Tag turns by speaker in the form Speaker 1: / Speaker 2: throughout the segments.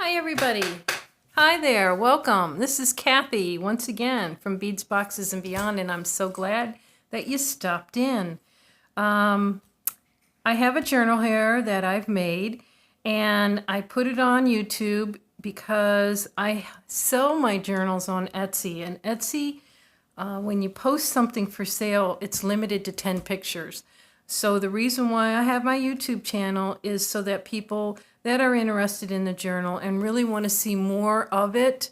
Speaker 1: Hi everybody. Hi there. Welcome. This is Kathy once again from Beads, Boxes, and Beyond, and I'm so glad that you stopped in. I have a journal here that I've made, and I put it on YouTube because I sell my journals on Etsy. And Etsy, when you post something for sale, it's limited to 10 pictures. So the reason why I have my YouTube channel is so that people that are interested in the journal and really want to see more of it,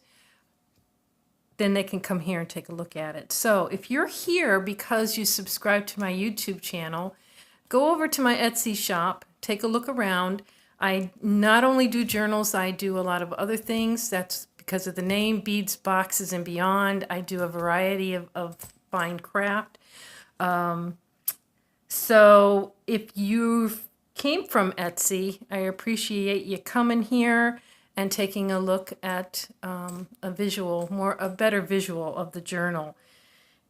Speaker 1: then they can come here and take a look at it. So if you're here because you subscribe to my YouTube channel, go over to my Etsy shop, take a look around. I not only do journals, I do a lot of other things. That's because of the name, Beads, Boxes, and Beyond. I do a variety of fine craft. So if you came from Etsy, I appreciate you coming here and taking a look at a better visual of the journal.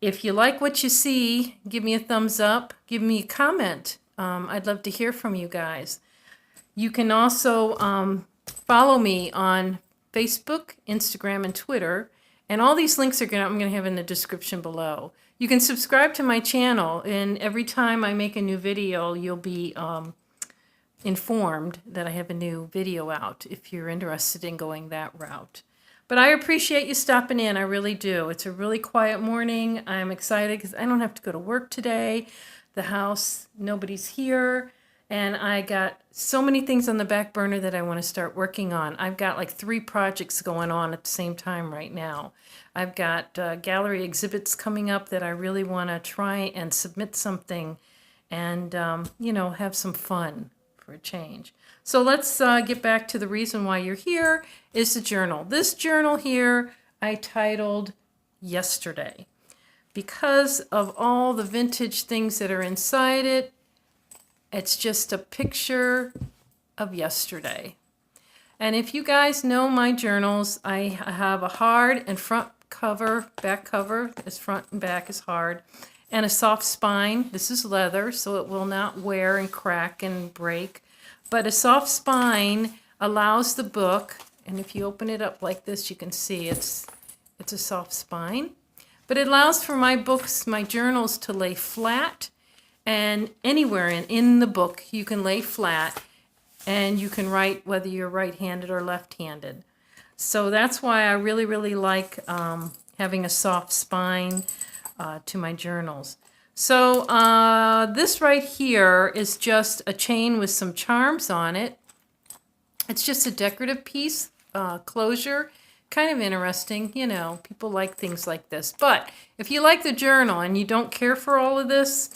Speaker 1: If you like what you see, give me a thumbs up, give me a comment. I'd love to hear from you guys. You can also follow me on Facebook, Instagram, and Twitter. And all these links I'm going to have in the description below. You can subscribe to my channel, and every time I make a new video, you'll be informed that I have a new video out if you're interested in going that route. But I appreciate you stopping in. I really do. It's a really quiet morning. I'm excited because I don't have to go to work today. The house, nobody's here. And I got so many things on the back burner that I want to start working on. I've got like 3 projects going on at the same time right now. I've got gallery exhibits coming up that I really want to try and submit something and, have some fun for a change. So let's get back to the reason why you're here is the journal. This journal here I titled Yesterday because of all the vintage things that are inside it. It's just a picture of yesterday. And if you guys know my journals, I have a hard and front cover, back cover, as front and back is hard, and a soft spine. This is leather, so it will not wear and crack and break. But a soft spine allows the book, and if you open it up like this, you can see it's a soft spine. But it allows for my books, my journals, to lay flat. And anywhere in the book, you can lay flat and you can write whether you're right-handed or left-handed. So that's why I really, really like having a soft spine to my journals. So this right here is just a chain with some charms on it. It's just a decorative piece, closure. Kind of interesting, people like things like this. But if you like the journal and you don't care for all of this,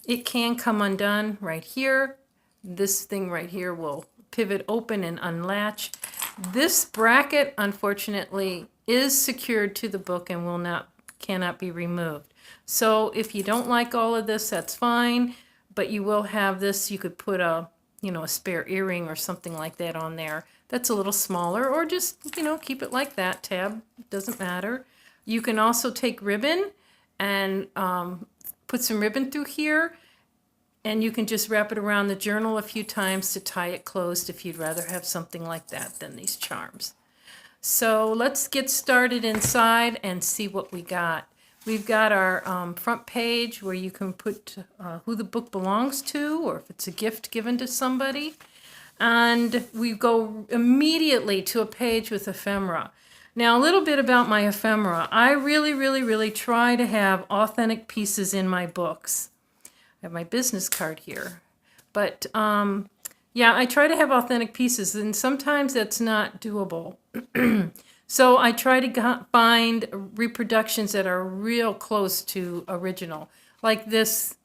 Speaker 1: it can come undone right here. This thing right here will pivot open and unlatch. This bracket, unfortunately, is secured to the book and cannot be removed. So if you don't like all of this, that's fine. But you will have this. You could put a spare earring or something like that on there. That's a little smaller, or just keep it like that. Tab, doesn't matter. You can also take ribbon and put some ribbon through here, and you can just wrap it around the journal a few times to tie it closed if you'd rather have something like that than these charms. So let's get started inside and see what we got. We've got our front page where you can put who the book belongs to, or if it's a gift given to somebody. And we go immediately to a page with ephemera. Now, a little bit about my ephemera. I really, really, really try to have authentic pieces in my books. I have my business card here. But, yeah, I try to have authentic pieces, and sometimes that's not doable. So I try to find reproductions that are real close to original. Like this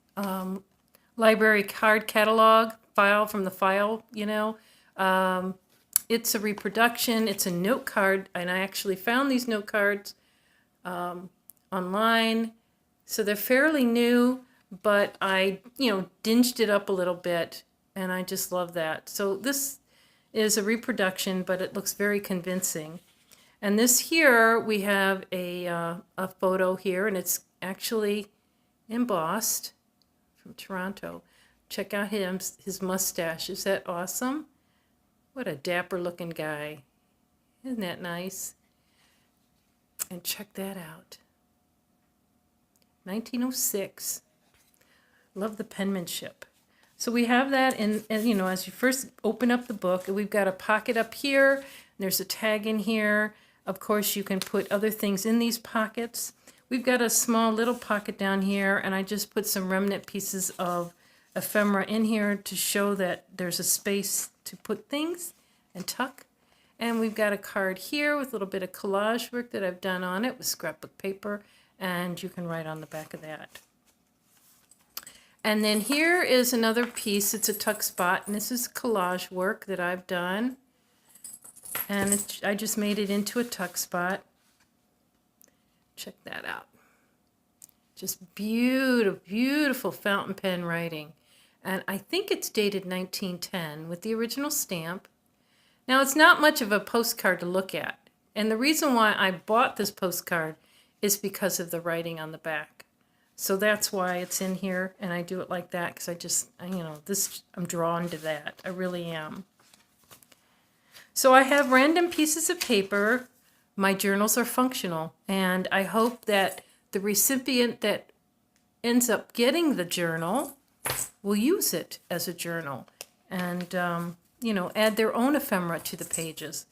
Speaker 1: library card catalog file from the file, it's a reproduction, it's a note card, and I actually found these note cards online. So they're fairly new, but I, dinged it up a little bit, and I just love that. So this is a reproduction, but it looks very convincing. And this here, we have a photo here, and it's actually embossed from Toronto. Check out his mustache. Is that awesome? What a dapper looking guy. Isn't that nice? And check that out. 1906. Love the penmanship. So we have that in, and you know, as you first open up the book, we've got a pocket up here, and there's a tag in here. Of course, you can put other things in these pockets. We've got a small little pocket down here, and I just put some remnant pieces of ephemera in here to show that there's a space to put things and tuck. And we've got a card here with a little bit of collage work that I've done on it with scrapbook paper, and you can write on the back of that. And then here is another piece. It's a tuck spot, and this is collage work that I've done. And I just made it into a tuck spot. Check that out. Just beautiful, beautiful fountain pen writing. And I think it's dated 1910 with the original stamp. Now, it's not much of a postcard to look at. And the reason why I bought this postcard is because of the writing on the back. So that's why it's in here, and I do it like that because I just, you know, I'm drawn to that. I really am. So I have random pieces of paper. My journals are functional, and I hope that the recipient that ends up getting the journal will use it as a journal and, you know, add their own ephemera to the pages.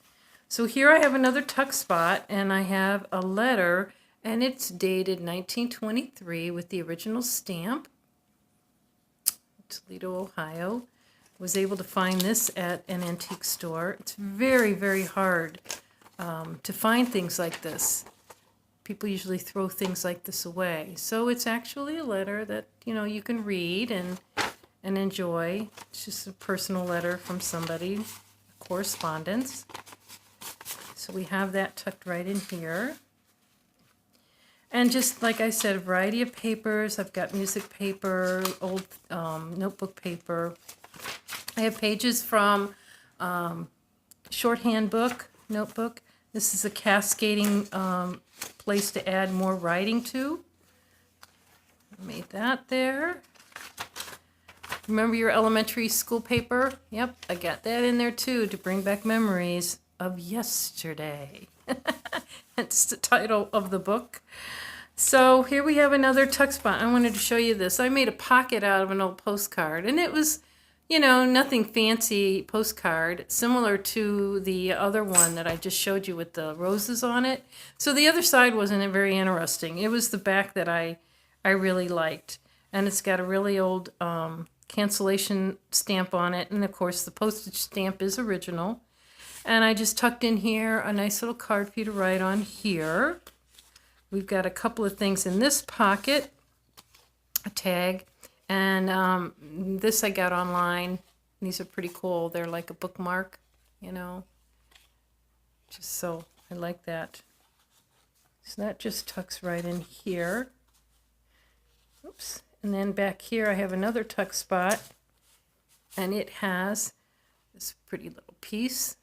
Speaker 1: So here I have another tuck spot, and I have a letter, and it's dated 1923 with the original stamp. Toledo, Ohio. Was able to find this at an antique store. It's very, very hard to find things like this. People usually throw things like this away. So it's actually a letter that, you know, you can read and enjoy. It's just a personal letter from somebody, correspondence. So we have that tucked right in here. And just like I said, a variety of papers. I've got music paper, old notebook paper. I have pages from shorthand book, notebook. This is a cascading place to add more writing to. I made that there. Remember your elementary school paper? Yep, I got that in there too to bring back memories of yesterday. That's the title of the book. So here we have another tuck spot. I wanted to show you this. I made a pocket out of an old postcard, and it was, you know, nothing fancy postcard, similar to the other one that I just showed you with the roses on it. So the other side wasn't very interesting. It was the back that I really liked. And it's got a really old cancellation stamp on it. And, of course, the postage stamp is original. And I just tucked in here a nice little card for you to write on here. We've got a couple of things in this pocket, a tag. And this I got online. These are pretty cool. They're like a bookmark, you know. Just so I like that. So that just tucks right in here. Oops. And then back here I have another tuck spot. And it has this pretty little piece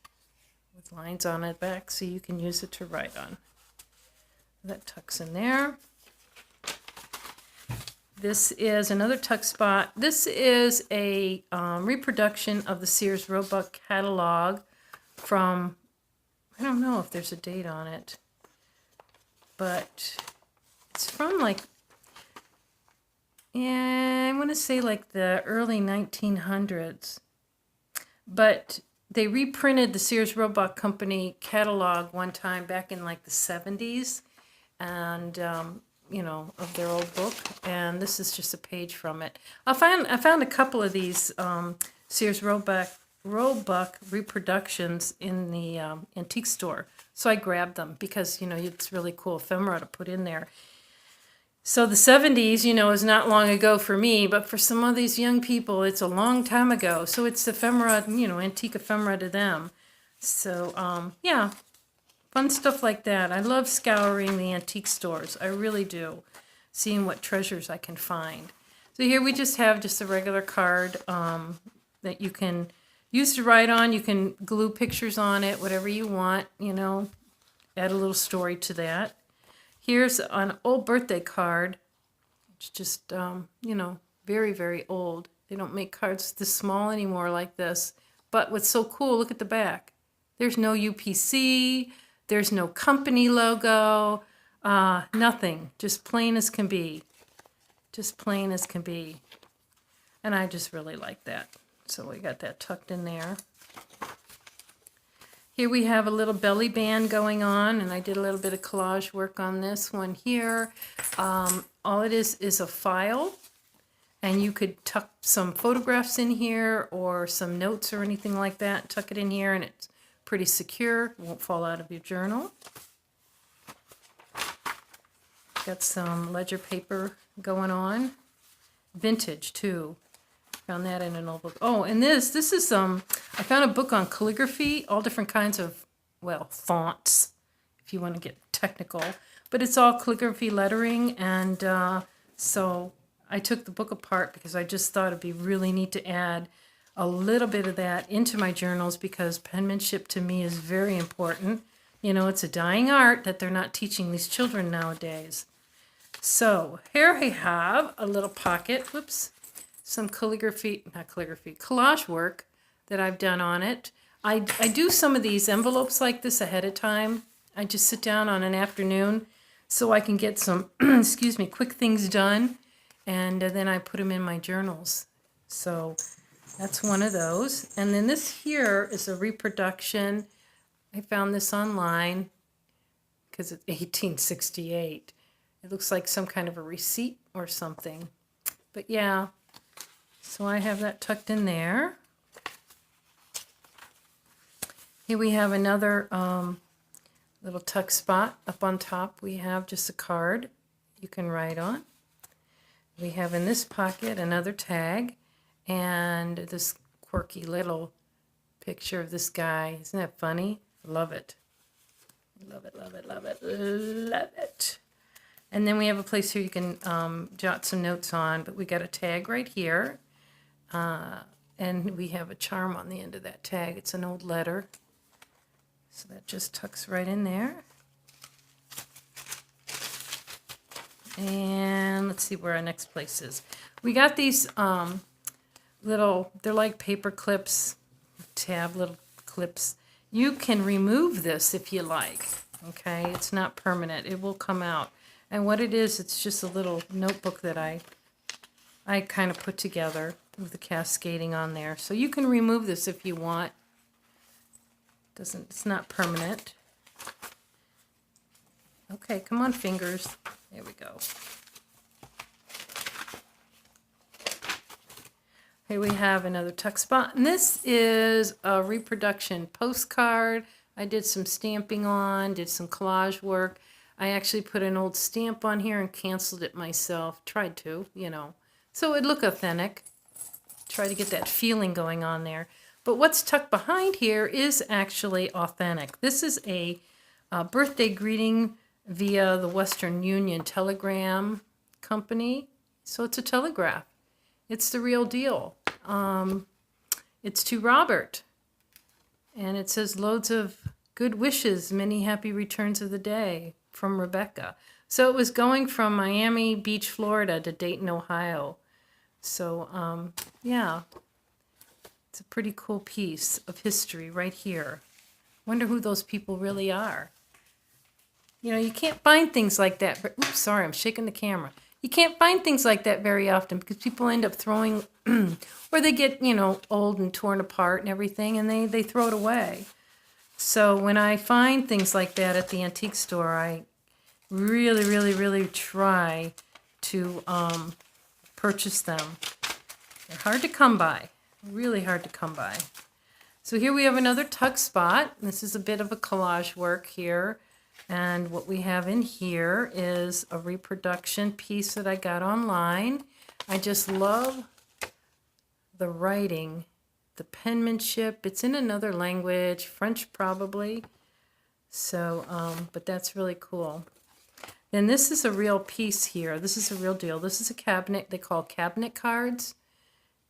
Speaker 1: with lines on it back so you can use it to write on. That tucks in there. This is another tuck spot. This is a reproduction of the Sears Roebuck catalog from, I don't know if there's a date on it, but it's from like, yeah, I want to say like the early 1900s. But they reprinted the Sears Roebuck Company catalog one time back in like the 70s. And you know, of their old book, and this is just a page from it. I found a couple of these Sears Roebuck reproductions in the antique store, so I grabbed them because, you know, it's really cool ephemera to put in there. So the 70s, you know, is not long ago for me, but for some of these young people, it's a long time ago. So it's ephemera, you know, antique ephemera to them. So yeah. Fun stuff like that. I love scouring the antique stores. I really do. Seeing what treasures I can find. So here we just have just a regular card that you can use to write on. You can glue pictures on it, whatever you want, you know. Add a little story to that. Here's an old birthday card. It's just, you know, very, very old. They don't make cards this small anymore like this. But what's so cool, look at the back. There's no UPC. There's no company logo. Nothing. Just plain as can be. Just plain as can be. And I just really like that. So we got that tucked in there. Here we have a little belly band going on, and I did a little bit of collage work on this one here. All it is a file, and you could tuck some photographs in here or some notes or anything like that. Tuck it in here, and it's pretty secure. Won't fall out of your journal. Got some ledger paper going on. Vintage, too. Found that in an old book. Oh, and this is I found a book on calligraphy, all different kinds of, well, fonts, if you want to get technical. But it's all calligraphy lettering, and so I took the book apart because I just thought it'd be really neat to add a little bit of that into my journals, because penmanship to me is very important. You know, it's a dying art that they're not teaching these children nowadays. So here I have a little pocket, whoops, some collage work that I've done on it. I do some of these envelopes like this ahead of time. I just sit down on an afternoon so I can get some, excuse me, quick things done, and then I put them in my journals. So that's one of those. And then this here is a reproduction. I found this online because it's 1868. It looks like some kind of a receipt or something. But yeah, so I have that tucked in there. Here we have another little tuck spot. Up on top we have just a card you can write on. We have in this pocket another tag and this quirky little picture of this guy. Isn't that funny? Love it. Love it, love it, love it, love it. And then we have a place here you can jot some notes on, but we got a tag right here. And we have a charm on the end of that tag. It's an old letter. So that just tucks right in there. And let's see where our next place is. We got these little, they're like paper clips, tab little clips. You can remove this if you like. Okay, it's not permanent. It will come out. And what it is, it's just a little notebook that I kind of put together with the cascading on there. So you can remove this if you want. It's not permanent. Okay, come on, fingers. There we go. Here we have another tuck spot. And this is a reproduction postcard. I did some stamping on, did some collage work. I actually put an old stamp on here and canceled it myself. Tried to, you know. So it'd look authentic. Try to get that feeling going on there. But what's tucked behind here is actually authentic. This is a birthday greeting via the Western Union Telegram Company. So it's a telegraph. It's the real deal. It's to Robert. And it says loads of good wishes, many happy returns of the day from Rebecca. So it was going from Miami Beach, Florida to Dayton, Ohio. So, yeah, it's a pretty cool piece of history right here. Wonder who those people really are. You know, you can't find things like that. Oops, sorry, I'm shaking the camera. You can't find things like that very often because people end up throwing, or they get, you know, old and torn apart and everything, and they throw it away. So when I find things like that at the antique store, I really, really, really try to purchase them. They're hard to come by, really hard to come by. So here we have another tuck spot. This is a bit of a collage work here. And what we have in here is a reproduction piece that I got online. I just love the writing, the penmanship. It's in another language, French probably. So, but that's really cool. Then this is a real piece here. This is a real deal. This is a cabinet they call cabinet cards.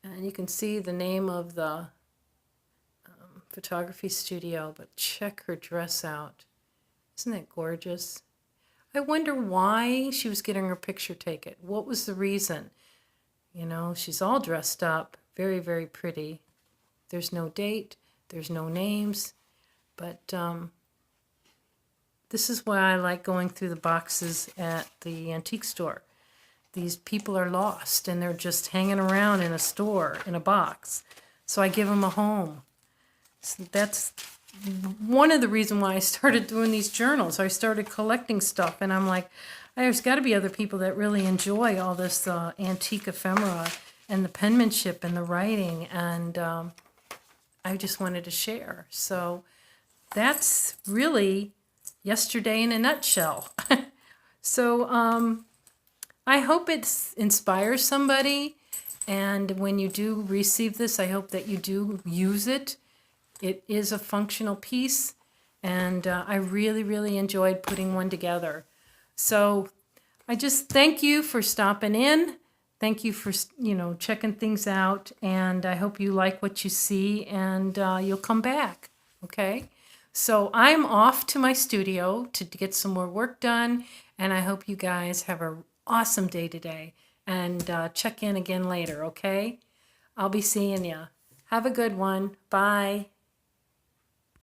Speaker 1: And you can see the name of the photography studio, but check her dress out. Isn't that gorgeous? I wonder why she was getting her picture taken. What was the reason? You know, she's all dressed up. Very, very pretty. There's no date. There's no names. But this is why I like going through the boxes at the antique store. These people are lost and they're just hanging around in a store, in a box. So I give them a home. So that's one of the reasons why I started doing these journals. I started collecting stuff and I'm like, there's got to be other people that really enjoy all this antique ephemera and the penmanship and the writing. And I just wanted to share. So that's really yesterday in a nutshell. So I hope it inspires somebody. And when you do receive this, I hope that you do use it. It is a functional piece. And I really, really enjoyed putting one together. So I just thank you for stopping in. Thank you for, checking things out. And I hope you like what you see and you'll come back. Okay? So I'm off to my studio to get some more work done. And I hope you guys have an awesome day today. And check in again later, okay? I'll be seeing you. Have a good one. Bye.